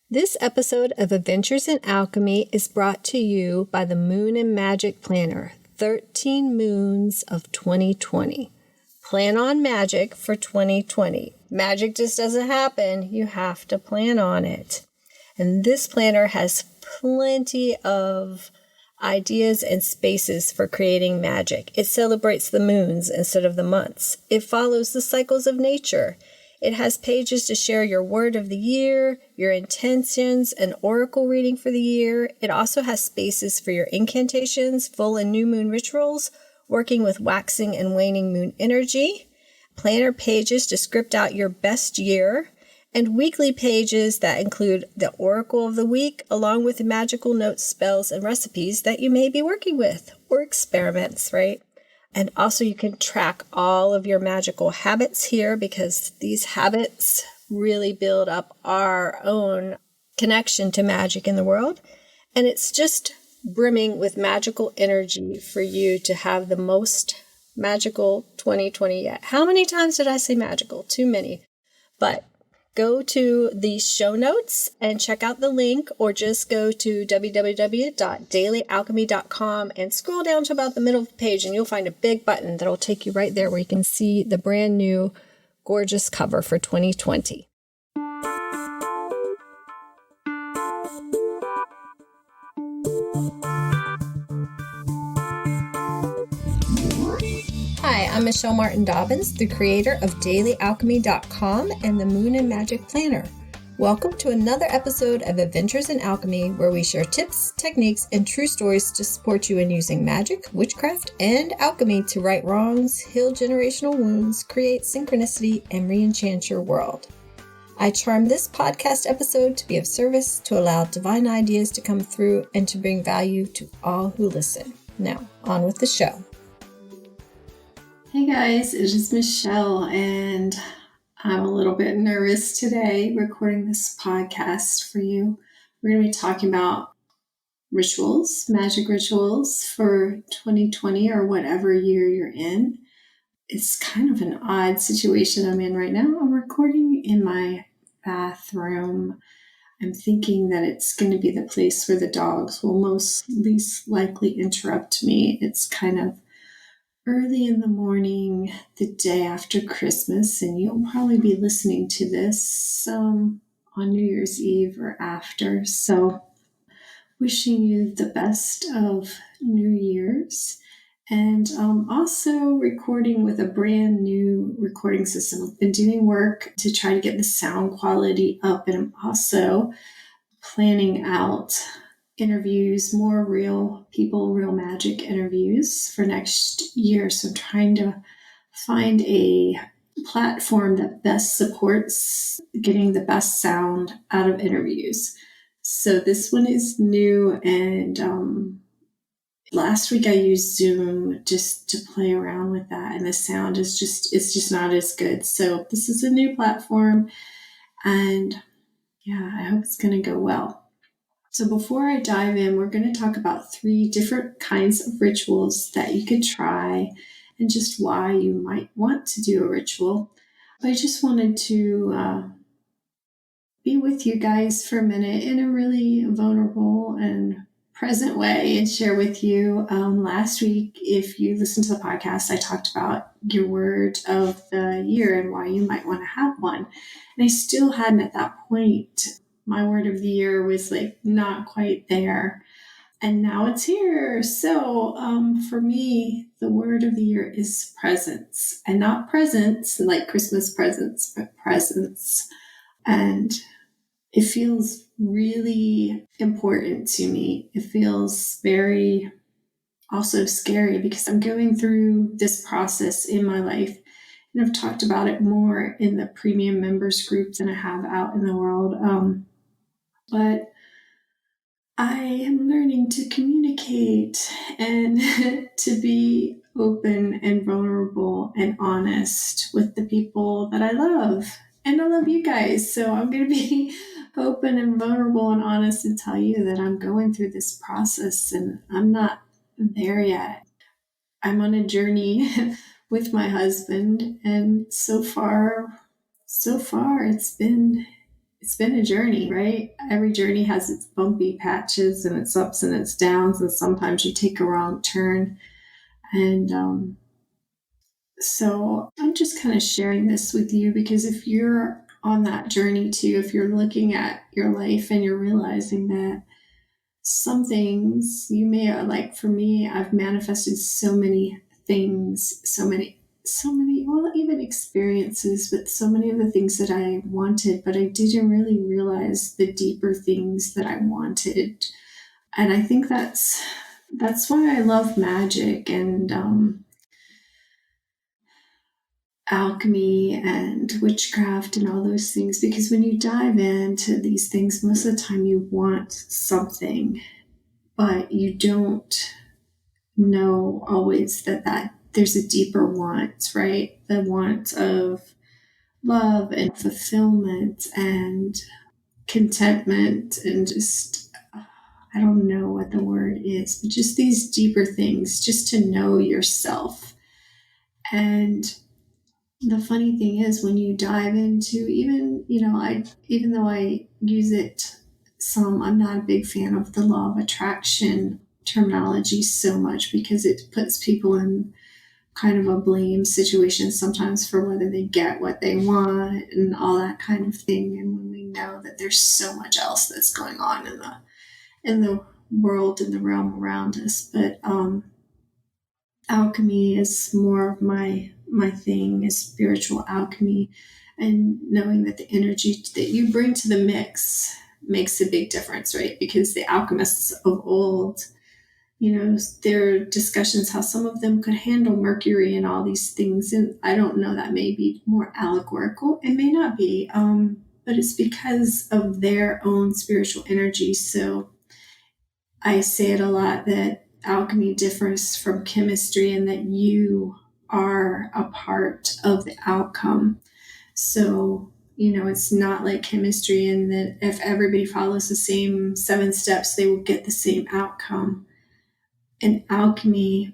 This episode of Adventures in Alchemy is brought to you by the Moon Magick Planner, 13 Moons of 2020. Plan on magic for 2020. Magic just doesn't happen. You have to plan on it. And this planner has plenty of ideas and spaces for creating magic. It celebrates the moons instead of the months. It follows the cycles of nature. It has pages to share your word of the year, your intentions, an oracle reading for the year. It also has spaces for your incantations, full and new moon rituals, working with waxing and waning moon energy, planner pages to script out your best year, and weekly pages that include the oracle of the week, along with magical notes, spells, and recipes that you may be working with, or experiments, right? And also you can track all of your magical habits here because these habits really build up our own connection to magic in the world. And it's just brimming with magical energy for you to have the most magical 2020 yet. How many times did I say magical? Too many. But go to the show notes and check out the link, or just go to www.dailyalchemy.com and scroll down to about the middle of the page and you'll find a big button that'll take you right there where you can see the brand new gorgeous cover for 2020. Hi, I'm Michelle Martin Dobbins, the creator of dailyalchemy.com and the Moon Magick Planner. Welcome to another episode of Adventures in Alchemy, where we share tips, techniques, and true stories to support you in using magic, witchcraft, and alchemy to right wrongs, heal generational wounds, create synchronicity, and re-enchant your world. I charm this podcast episode to be of service, to allow divine ideas to come through, and to bring value to all who listen. Now, on with the show. Hey guys, it is Michelle, and I'm a little bit nervous today recording this podcast for you. We're going to be talking about rituals, magic rituals for 2020 or whatever year you're in. It's kind of an odd situation I'm in right now. I'm recording in my bathroom. I'm thinking that it's going to be the place where the dogs will most least likely interrupt me. It's kind of early in the morning, the day after Christmas, and you'll probably be listening to this on New Year's Eve or after. So wishing you the best of New Year's, and also recording with a brand new recording system. I've been doing work to try to get the sound quality up, and I'm also planning out interviews, more real people, real magic interviews for next year. So I'm trying to find a platform that best supports getting the best sound out of interviews. So this one is new, and last week I used Zoom just to play around with that, and the sound is it's just not as good. So this is a new platform, and yeah, I hope it's going to go well. So before I dive in, we're going to talk about 3 different kinds of rituals that you could try and just why you might want to do a ritual. I just wanted to be with you guys for a minute in a really vulnerable and present way and share with you. Last week, if you listened to the podcast, I talked about your word of the year and why you might want to have one. And I still hadn't at that point. My word of the year was like not quite there, and now it's here. So for me, the word of the year is presence, and not presents like Christmas presents, but presence. And it feels really important to me. It feels very also scary because I'm going through this process in my life. And I've talked about it more in the premium members group than I have out in the world. But I am learning to communicate and to be open and vulnerable and honest with the people that I love. And I love you guys. So I'm going to be open and vulnerable and honest and tell you that I'm going through this process and I'm not there yet. I'm on a journey with my husband, and so far it's been it's been a journey, right? Every journey has its bumpy patches and its ups and its downs, and sometimes you take a wrong turn. And so I'm just kind of sharing this with you because if you're on that journey too, if you're looking at your life and you're realizing that some things you may, like for me, I've manifested so many things, well, even experiences, but so many of the things that I wanted, but I didn't really realize the deeper things that I wanted. And I think that's why I love magic and alchemy and witchcraft and all those things, because when you dive into these things, most of the time you want something, but you don't know always that there's a deeper want, right? The want of love and fulfillment and contentment and just, I don't know what the word is, but just these deeper things, just to know yourself. And the funny thing is when you dive into even though I use it some, I'm not a big fan of the law of attraction terminology so much because it puts people in kind of a blame situation sometimes for whether they get what they want and all that kind of thing. And when we know that there's so much else that's going on in the world, in the realm around us. But alchemy is more of my thing, is spiritual alchemy, and knowing that the energy that you bring to the mix makes a big difference, right? Because the alchemists of old, there are discussions how some of them could handle mercury and all these things. And I don't know, that may be more allegorical. It may not be, but it's because of their own spiritual energy. So I say it a lot that alchemy differs from chemistry and that you are a part of the outcome. So, it's not like chemistry in that if everybody follows the same 7 steps, they will get the same outcome. In alchemy,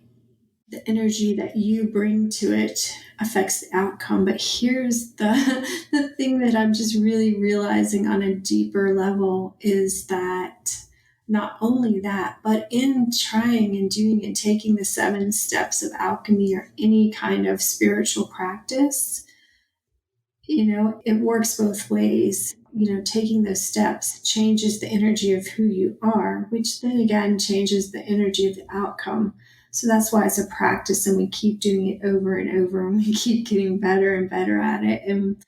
the energy that you bring to it affects the outcome. But here's the thing that I'm just really realizing on a deeper level is that not only that, but in trying and doing and taking the 7 steps of alchemy or any kind of spiritual practice, it works both ways. Taking those steps changes the energy of who you are, which then again changes the energy of the outcome. So that's why it's a practice, and we keep doing it over and over, and we keep getting better and better at it. And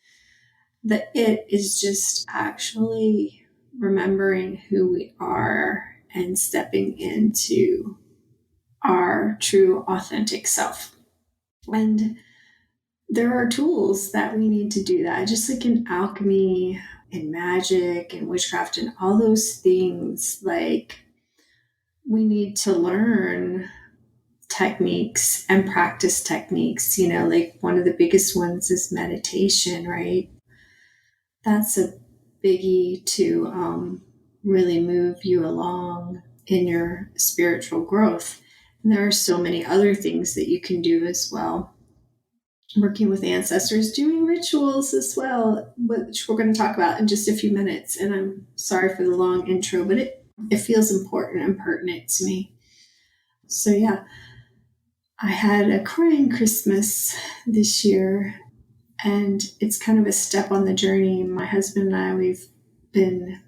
it is just actually remembering who we are and stepping into our true authentic self. And there are tools that we need to do that, just like in alchemy and magic and witchcraft and all those things. Like, we need to learn techniques and practice techniques. Like one of the biggest ones is meditation, right? That's a biggie to really move you along in your spiritual growth. And there are so many other things that you can do as well. Working with ancestors, doing rituals as well, which we're going to talk about in just a few minutes. And I'm sorry for the long intro, but it feels important and pertinent to me. So yeah, I had a crying Christmas this year, and it's kind of a step on the journey. My husband and I, we've been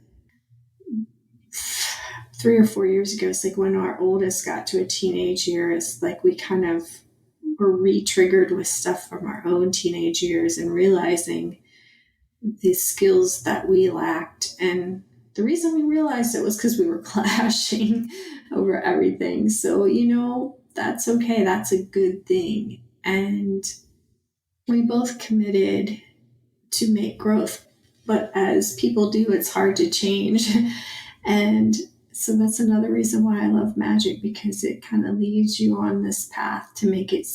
3 or 4 years ago. It's like when our oldest got to a teenage year, it's like we kind of were re-triggered with stuff from our own teenage years and realizing the skills that we lacked. And the reason we realized it was because we were clashing over everything. So, that's okay. That's a good thing. And we both committed to make growth. But as people do, it's hard to change. And so that's another reason why I love magic, because it kind of leads you on this path to make it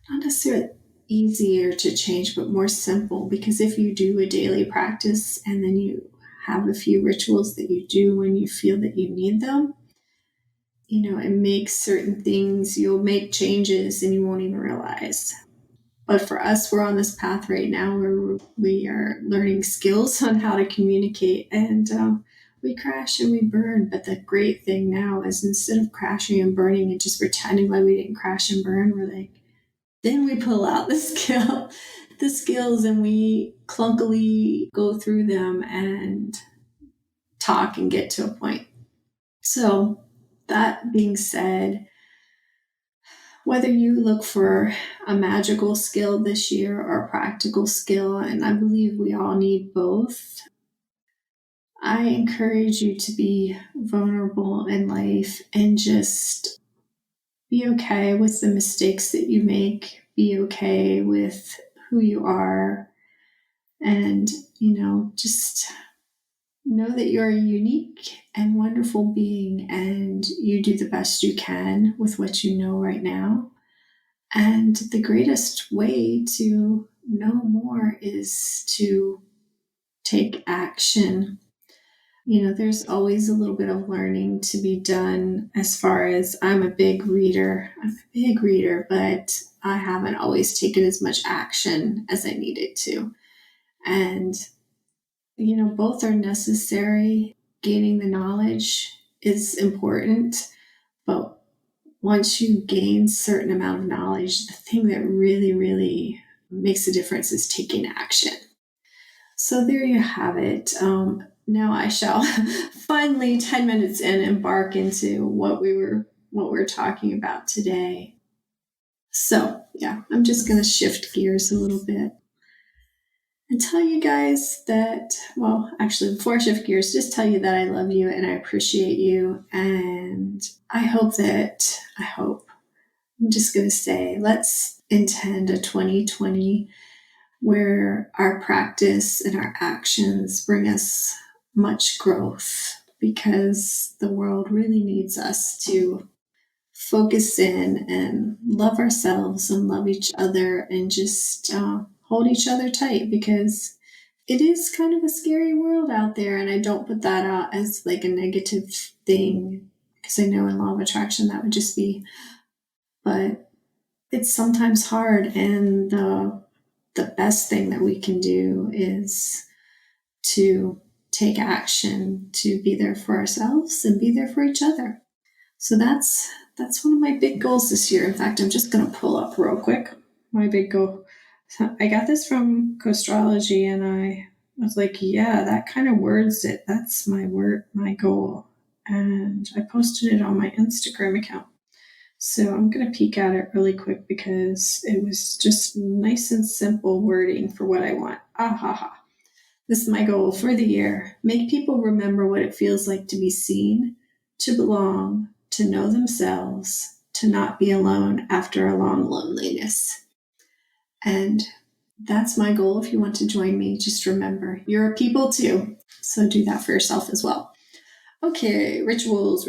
not necessarily easier to change, but more simple. Because if you do a daily practice and then you have a few rituals that you do when you feel that you need them, it makes certain things, you'll make changes and you won't even realize. But for us, we're on this path right now where we are learning skills on how to communicate, and we crash and we burn. But the great thing now is instead of crashing and burning and just pretending like we didn't crash and burn, we're like, then we pull out the skills, and we clunkily go through them and talk and get to a point. So that being said, whether you look for a magical skill this year or a practical skill, and I believe we all need both, I encourage you to be vulnerable in life and just be okay with the mistakes that you make, be okay with who you are, and, just know that you're a unique and wonderful being, and you do the best you can with what you know right now. And the greatest way to know more is to take action. There's always a little bit of learning to be done as far as I'm a big reader, but I haven't always taken as much action as I needed to. And, both are necessary. Gaining the knowledge is important, but once you gain a certain amount of knowledge, the thing that really, really makes a difference is taking action. So there you have it. Now I shall finally, 10 minutes in, embark into what we're talking about today. So yeah, I'm just going to shift gears a little bit and tell you guys that, actually, before I shift gears, just tell you that I love you and I appreciate you. And I hope, I'm just going to say, let's intend a 2020 where our practice and our actions bring us much growth, because the world really needs us to focus in and love ourselves and love each other and just hold each other tight, because it is kind of a scary world out there. And I don't put that out as like a negative thing, because I know in law of attraction that would just be, but it's sometimes hard. And the best thing that we can do is to take action, to be there for ourselves and be there for each other. So that's one of my big goals this year. In fact, I'm just going to pull up real quick my big goal. I got this from Coastrology, and I was like, yeah, that kind of words it. That's my goal. And I posted it on my Instagram account. So I'm going to peek at it really quick because it was just nice and simple wording for what I want. This is my goal for the year. Make people remember what it feels like to be seen, to belong, to know themselves, to not be alone after a long loneliness. And that's my goal. If you want to join me, just remember, you're a people too. So do that for yourself as well. Okay, rituals.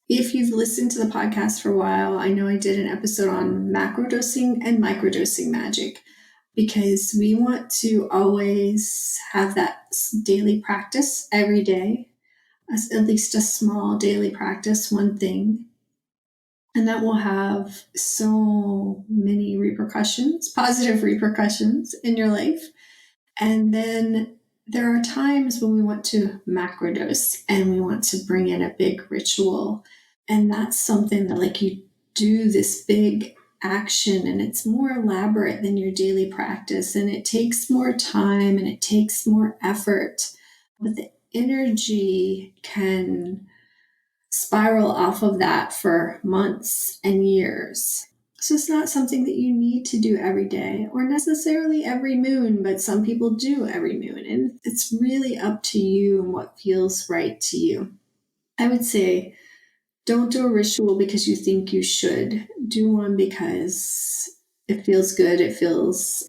If you've listened to the podcast for a while, I know I did an episode on macrodosing and microdosing magic, because we want to always have that daily practice every day, at least a small daily practice, one thing. And that will have so many repercussions, positive repercussions in your life. And then there are times when we want to macrodose and we want to bring in a big ritual. And that's something that, like, you do this big action and it's more elaborate than your daily practice, and it takes more time and it takes more effort, but the energy can spiral off of that for months and years. So it's not something that you need to do every day or necessarily every moon, but some people do every moon, and it's really up to you and what feels right to you. I would say, don't do a ritual because you think you should. Do one because it feels good, it feels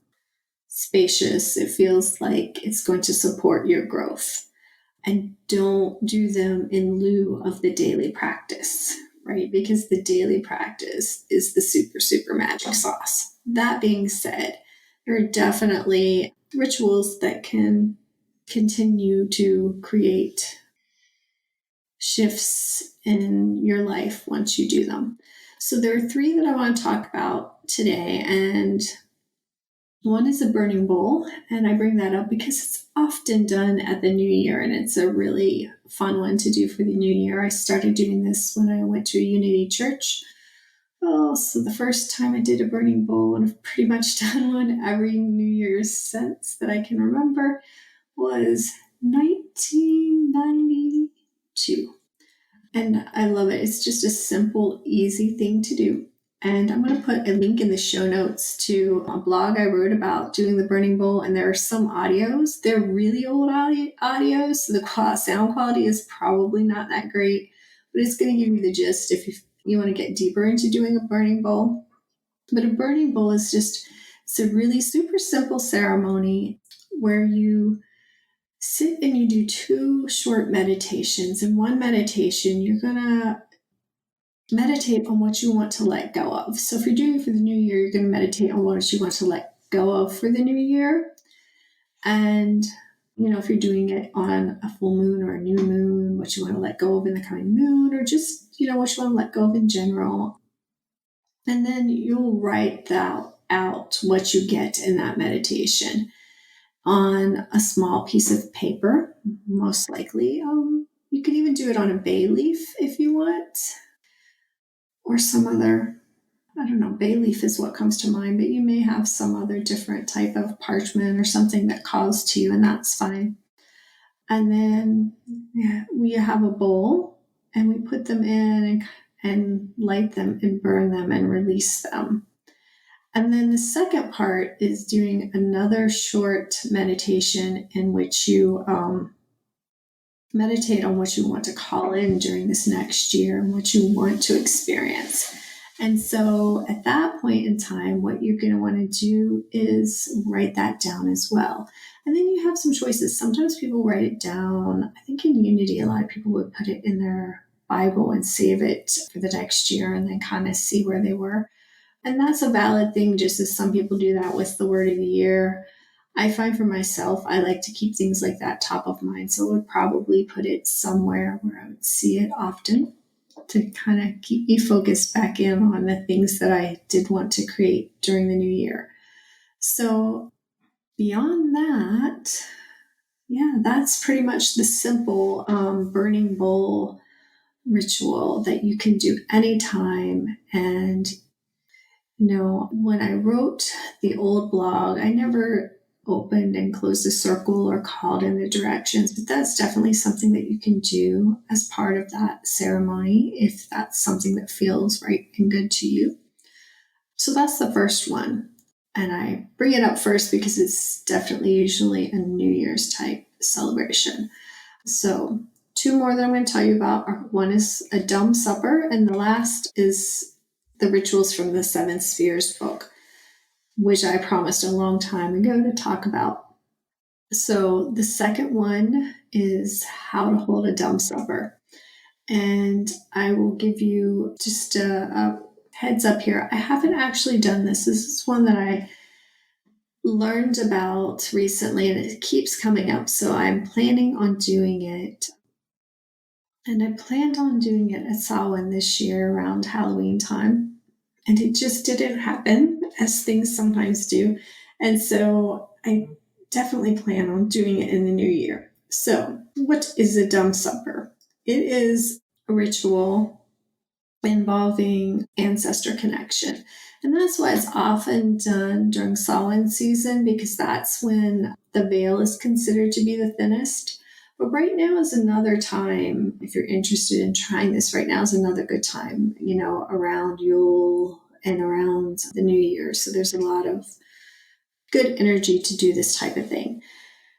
spacious, it feels like it's going to support your growth. And don't do them in lieu of the daily practice, right? Because the daily practice is the super, super magic sauce. That being said, there are definitely rituals that can continue to create shifts in your life once you do them. So there are 3 that I want to talk about today, and one is a burning bowl. And I bring that up because it's often done at the new year, and it's a really fun one to do for the new year. I started doing this when I went to a Unity church. Oh, so the first time I did a burning bowl, and I've pretty much done one every New Year's since that I can remember, was 1992. And I love it. It's just a simple, easy thing to do. And I'm going to put a link in the show notes to a blog I wrote about doing the burning bowl. And there are some audios. They're really old audios, so the sound quality is probably not that great, but it's going to give you the gist if you want to get deeper into doing a burning bowl. But a burning bowl is it's a really super simple ceremony where you sit and you do 2 short meditations. In one meditation, you're going to meditate on what you want to let go of. So if you're doing it for the new year, you're going to meditate on what you want to let go of for the new year. And, if you're doing it on a full moon or a new moon, what you want to let go of in the coming moon, or just, what you want to let go of in general. And then you'll write out what you get in that meditation on a small piece of paper, most likely. You could even do it on a bay leaf if you want, or some other, bay leaf is what comes to mind, but you may have some other different type of parchment or something that calls to you, and that's fine. And then we have a bowl, and we put them in and light them and burn them and release them. And then the second part is doing another short meditation in which you meditate on what you want to call in during this next year and what you want to experience. And so at that point in time, what you're going to want to do is write that down as well. And then you have some choices. Sometimes people write it down. I think in Unity, a lot of people would put it in their Bible and save it for the next year and then kind of see where they were. And that's a valid thing, just as some people do that with the word of the year. I find for myself, I like to keep things like that top of mind. So I would probably put it somewhere where I would see it often to kind of keep me focused back in on the things that I did want to create during the new year. So beyond that, that's pretty much the simple burning bowl ritual that you can do anytime. And when I wrote the old blog, I never opened and closed a circle or called in the directions, but that's definitely something that you can do as part of that ceremony if that's something that feels right and good to you. So that's the first one. And I bring it up first because it's definitely usually a New Year's type celebration. So 2 more that I'm going to tell you about. One is a dumb supper, and the last is the rituals from the 7 Spheres book, which I promised a long time ago to talk about. So the second one is how to hold a dumb supper. And I will give you just a heads up here. I haven't actually done this. This is one that I learned about recently, and it keeps coming up. So I'm planning on doing it. And I planned on doing it at Samhain this year around Halloween time. And it just didn't happen, as things sometimes do. And so I definitely plan on doing it in the new year. So what is a dumb supper? It is a ritual involving ancestor connection. And that's why it's often done during Samhain season, because that's when the veil is considered to be the thinnest. But right now is another time, if you're interested in trying this, right now is another good time, around Yule and around the New Year. So there's a lot of good energy to do this type of thing.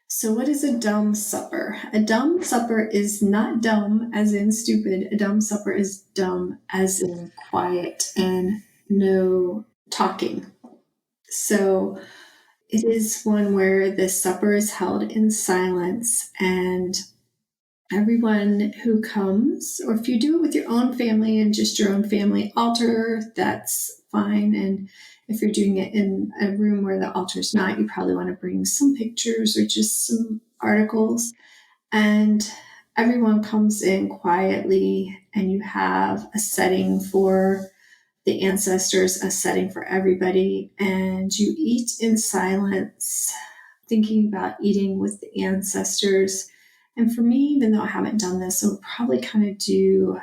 So what is a dumb supper? A dumb supper is not dumb as in stupid. A dumb supper is dumb as in quiet and no talking. So it is one where the supper is held in silence, and everyone who comes, or if you do it with your own family and just your own family altar, that's fine. And if you're doing it in a room where the altar is not, you probably want to bring some pictures or just some articles. And everyone comes in quietly, and you have a setting for the ancestors, a setting for everybody, and you eat in silence, thinking about eating with the ancestors. And for me, even though I haven't done this, I would probably kind of do,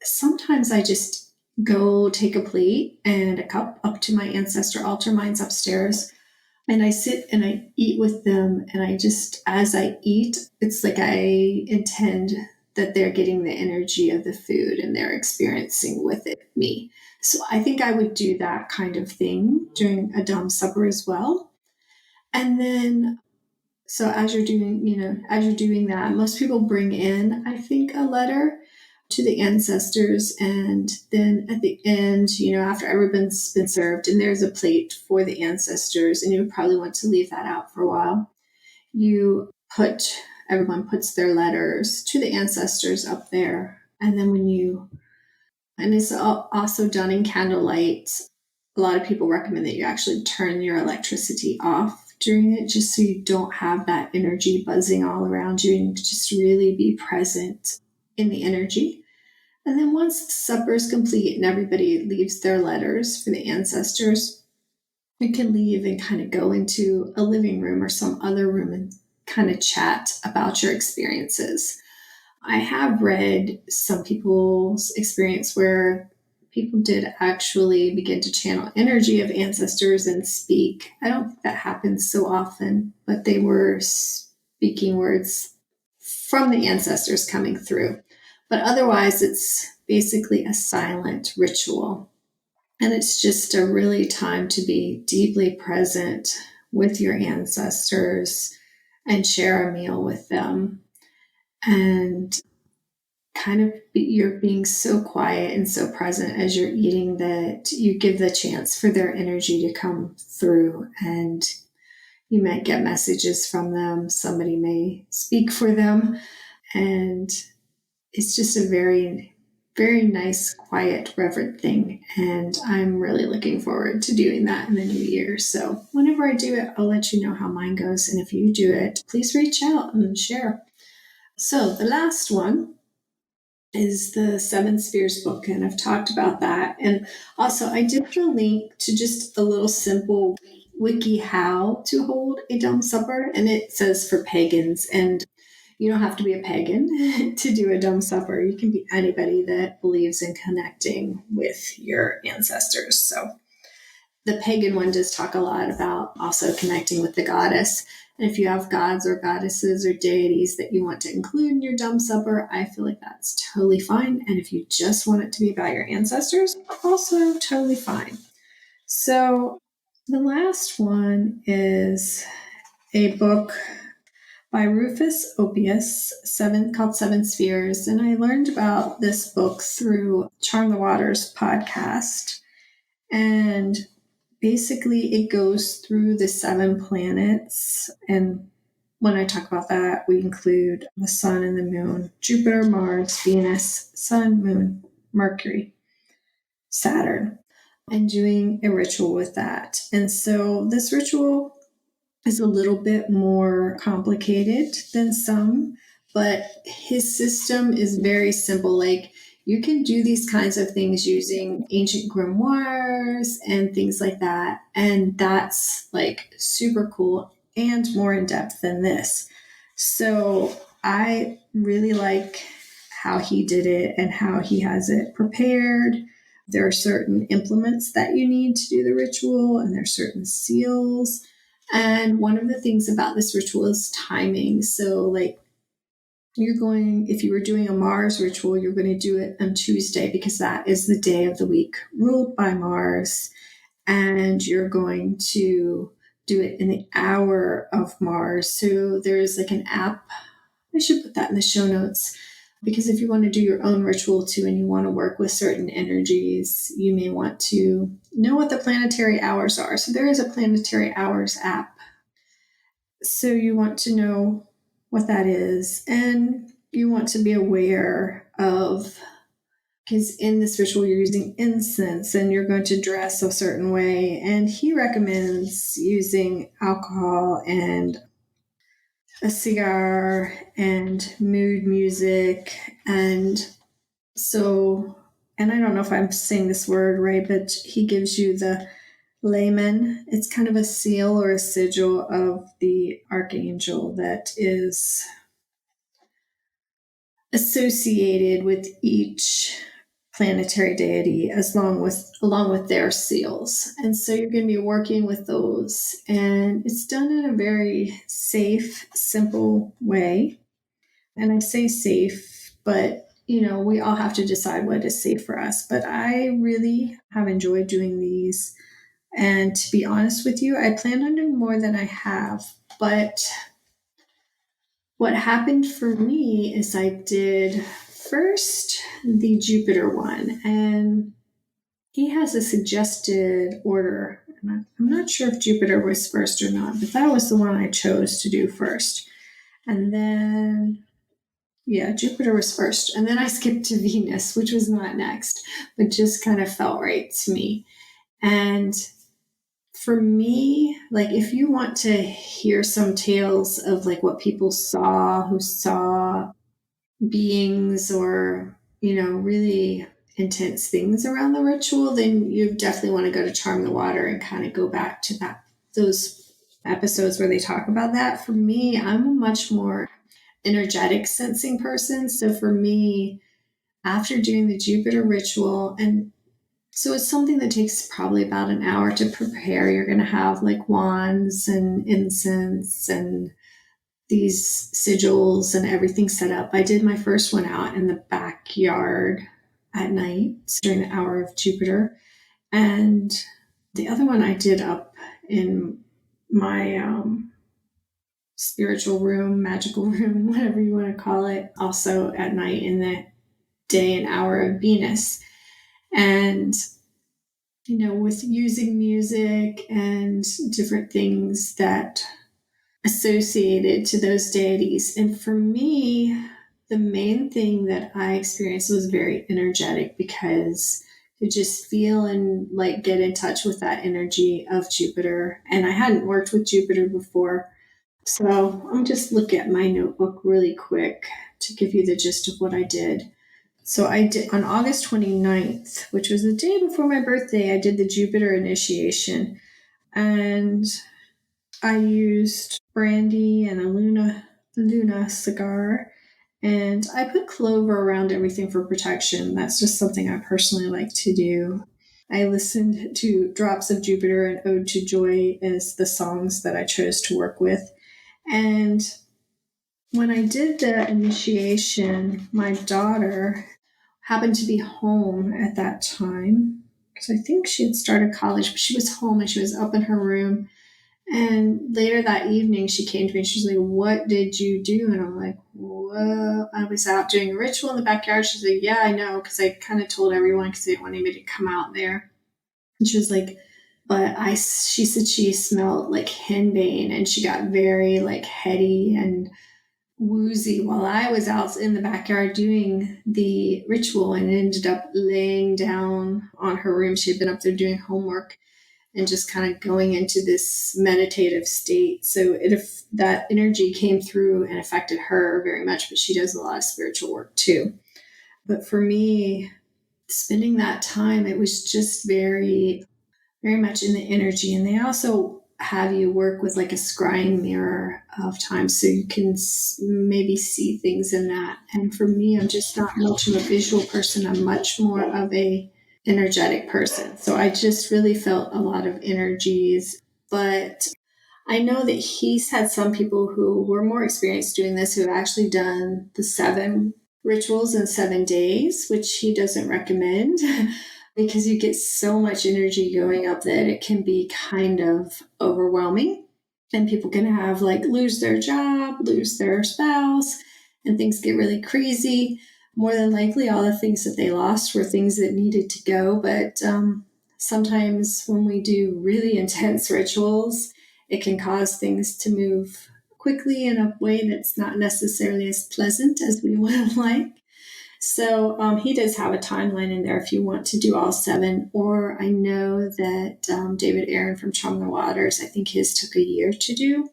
sometimes I just go take a plate and a cup up to my ancestor altar. Mine's upstairs. And I sit and I eat with them. And I just, as I eat, it's like I intend that they're getting the energy of the food and they're experiencing with it me. So I think I would do that kind of thing during a Dhamma supper as well. And then, so as you're doing, as you're doing that, most people bring in, I think, a letter to the ancestors. And then at the end, after everyone's been served and there's a plate for the ancestors, and you would probably want to leave that out for a while, everyone puts their letters to the ancestors up there. And then and it's also done in candlelight. A lot of people recommend that you actually turn your electricity off during it, just so you don't have that energy buzzing all around you, and just really be present in the energy. And then once the supper is complete and everybody leaves their letters for the ancestors, you can leave and kind of go into a living room or some other room and kind of chat about your experiences. I have read some people's experience where people did actually begin to channel energy of ancestors and speak. I don't think that happens so often, but they were speaking words from the ancestors coming through. But otherwise, it's basically a silent ritual. And it's just a really time to be deeply present with your ancestors and share a meal with them. And kind of you're being so quiet and so present as you're eating that you give the chance for their energy to come through, and you might get messages from them. Somebody may speak for them, and it's just a very, very nice, quiet, reverent thing. And I'm really looking forward to doing that in the new year. So whenever I do it, I'll let you know how mine goes. And if you do it, please reach out and share. So the last one is the Seven Spheres book, and I've talked about that. And also, I did put a link to just a little simple wiki how to hold a Dhamma supper, and it says for pagans. And you don't have to be a pagan to do a Dhamma supper. You can be anybody that believes in connecting with your ancestors. So the pagan one does talk a lot about also connecting with the goddess. And if you have gods or goddesses or deities that you want to include in your Dhamma supper, I feel like that's totally fine. And if you just want it to be about your ancestors, also totally fine. So the last one is a book by Rufus Oppius, called Seven Spheres. And I learned about this book through Charm the Waters podcast. And basically, it goes through the 7 planets. And when I talk about that, we include the sun and the moon, Jupiter, Mars, Venus, sun, moon, Mercury, Saturn, and doing a ritual with that. And so this ritual is a little bit more complicated than some, but his system is very simple. Like, you can do these kinds of things using ancient grimoires and things like that. And that's like super cool and more in depth than this. So I really like how he did it and how he has it prepared. There are certain implements that you need to do the ritual, and there are certain seals. And one of the things about this ritual is timing. So like, if you were doing a Mars ritual, you're going to do it on Tuesday because that is the day of the week ruled by Mars. And you're going to do it in the hour of Mars. So there's like an app. I should put that in the show notes, because if you want to do your own ritual too, and you want to work with certain energies, you may want to know what the planetary hours are. So there is a planetary hours app. So you want to know what that is, and you want to be aware of, because in this ritual you're using incense and you're going to dress a certain way, and he recommends using alcohol and a cigar and mood music. And and I don't know if I'm saying this word right, but he gives you the layman. It's kind of a seal or a sigil of the archangel that is associated with each planetary deity along with their seals. And so you're going to be working with those, and it's done in a very safe, simple way. And I say safe, but we all have to decide what is safe for us. But I really have enjoyed doing these. And to be honest with you, I plan on doing more than I have. But what happened for me is I did first the Jupiter one, and he has a suggested order. And I'm not sure if Jupiter was first or not, but that was the one I chose to do first. And then, yeah, Jupiter was first. And then I skipped to Venus, which was not next, but just kind of felt right to me. And for me, like if you want to hear some tales of like what people saw who saw beings or, really intense things around the ritual, then you definitely want to go to Charm the Water and kind of go back to those episodes where they talk about that. For me, I'm a much more energetic sensing person. So for me, after doing the Jupiter ritual, and so it's something that takes probably about an hour to prepare. You're going to have like wands and incense and these sigils and everything set up. I did my first one out in the backyard at night during the hour of Jupiter. And the other one I did up in my spiritual room, magical room, whatever you want to call it, also at night in the day and hour of Venus. And, with using music and different things that associated to those deities. And for me, the main thing that I experienced was very energetic, because to just feel and like get in touch with that energy of Jupiter. And I hadn't worked with Jupiter before. So I'm just look at my notebook really quick to give you the gist of what I did. So I did on August 29th, which was the day before my birthday, I did the Jupiter initiation. And I used brandy and a Luna cigar, and I put clover around everything for protection. That's just something I personally like to do. I listened to Drops of Jupiter and Ode to Joy as the songs that I chose to work with. And when I did the initiation, my daughter happened to be home at that time, because I think she had started college, but she was home and she was up in her room. And later that evening, she came to me and she's like, "What did you do?" And I'm like, "Well, I was out doing a ritual in the backyard." She's like, "Yeah, I know," because I kind of told everyone because they didn't want anybody to come out there. And she was like, she said she smelled like henbane, and she got very like heady and woozy while I was out in the backyard doing the ritual, and ended up laying down on her room. She had been up there doing homework and just kind of going into this meditative state. So if that energy came through and affected her very much, but she does a lot of spiritual work too. But for me, spending that time, it was just very, very much in the energy. And they also have you work with like a scrying mirror of time, so you can maybe see things in that. And for me, I'm just not much of a visual person. I'm much more of a energetic person. So I just really felt a lot of energies. But I know that he's had some people who were more experienced doing this, who have actually done the 7 rituals in 7 days, which he doesn't recommend because you get so much energy going up that it can be kind of overwhelming. And people can have like lose their job, lose their spouse, and things get really crazy. More than likely, all the things that they lost were things that needed to go. But sometimes when we do really intense rituals, it can cause things to move quickly in a way that's not necessarily as pleasant as we would have liked. So he does have a timeline in there if you want to do all 7. Or I know that David Aaron from Charm the Waters, I think his took a year to do.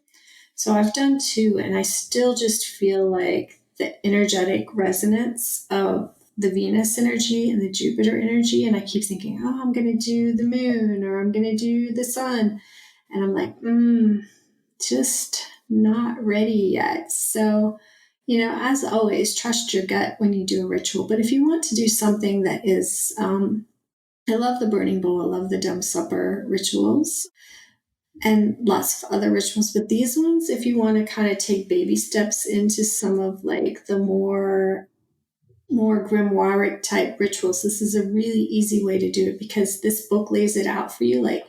So I've done 2, and I still just feel like the energetic resonance of the Venus energy and the Jupiter energy. And I keep thinking, oh, I'm going to do the moon or I'm going to do the sun. And I'm like, just not ready yet. So, as always, trust your gut when you do a ritual. But if you want to do something that is, I love the burning bowl, I love the dumb supper rituals and lots of other rituals. But these ones, if you want to kind of take baby steps into some of like the more grimoire type rituals, this is a really easy way to do it because this book lays it out for you. Like,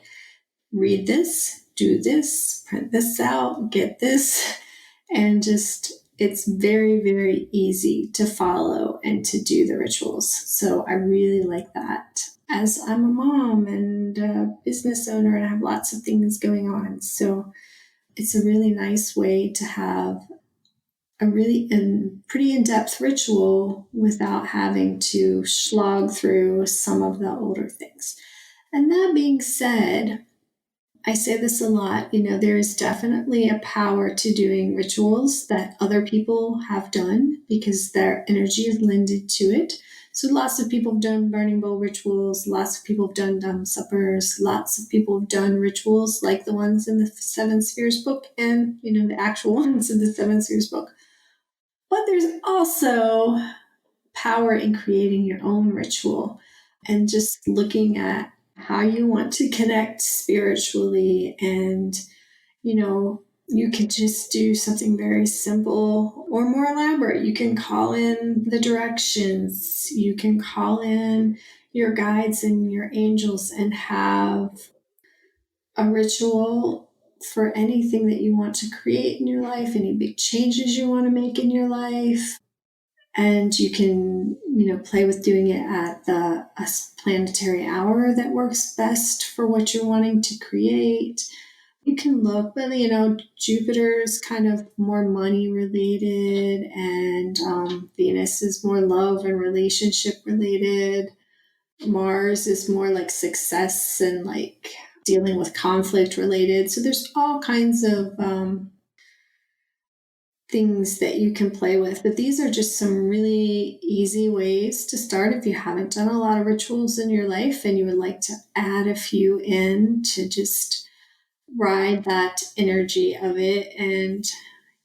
read this, do this, print this out, get this, and just, it's very, very easy to follow and to do the rituals. So I really like that as I'm a mom and a business owner and I have lots of things going on. So it's a really nice way to have a really pretty in-depth ritual without having to slog through some of the older things. And that being said, I say this a lot, there is definitely a power to doing rituals that other people have done because their energy is lended to it. So lots of people have done burning bowl rituals, lots of people have done dumb suppers, lots of people have done rituals like the ones in the Seven Spheres book and, the actual ones in the Seven Spheres book. But there's also power in creating your own ritual and just looking at how you want to connect spiritually. And, you can just do something very simple or more elaborate. You can call in the directions. You can call in your guides and your angels and have a ritual for anything that you want to create in your life, any big changes you want to make in your life. And you can, play with doing it at a planetary hour that works best for what you're wanting to create. You can look, but, Jupiter is kind of more money related and Venus is more love and relationship related. Mars is more like success and like dealing with conflict related. So there's all kinds of things that you can play with, but these are just some really easy ways to start if you haven't done a lot of rituals in your life and you would like to add a few in to just ride that energy of it. And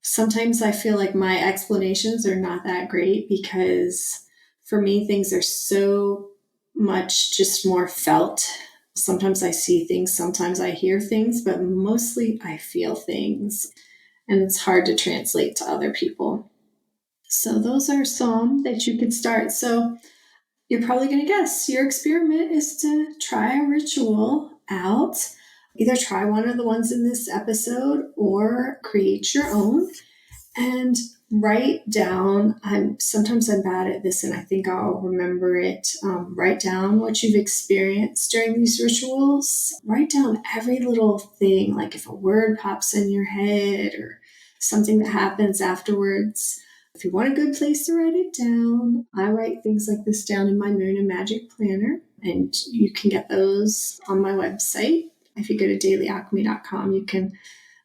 sometimes I feel like my explanations are not that great because for me things are so much just more felt. Sometimes I see things, sometimes I hear things, but mostly I feel things. And it's hard to translate to other people. So those are some that you could start. So you're probably going to guess your experiment is to try a ritual out. Either try one of the ones in this episode or create your own and write down. Sometimes I'm bad at this and I think I'll remember it. Write down what you've experienced during these rituals. Write down every little thing, like if a word pops in your head or something that happens afterwards. If you want a good place to write it down, I write things like this down in my Moon Magick planner, and you can get those on my website. If you go to dailyalchemy.com, you can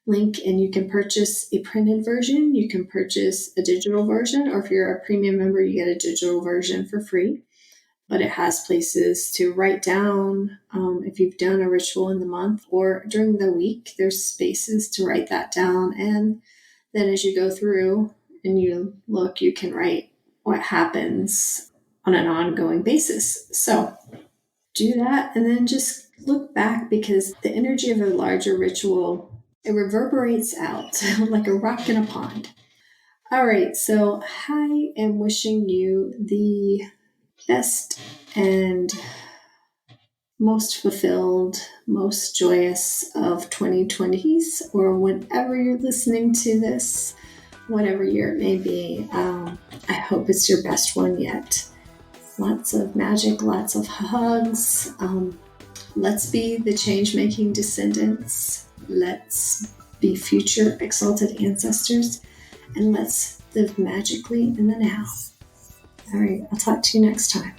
link and you can purchase a printed version. You can purchase a digital version, or if you're a premium member, you get a digital version for free. But it has places to write down if you've done a ritual in the month or during the week, there's spaces to write that down. And then as you go through and you look, you can write what happens on an ongoing basis. So do that and then just look back, because the energy of a larger ritual, it reverberates out like a rock in a pond. All right, so I am wishing you the best and most fulfilled, most joyous of 2020s, or whenever you're listening to this, whatever year it may be. I hope it's your best one yet. Lots of magic, lots of hugs. Let's be the change-making descendants. Let's be future exalted ancestors. And let's live magically in the now. All right, I'll talk to you next time.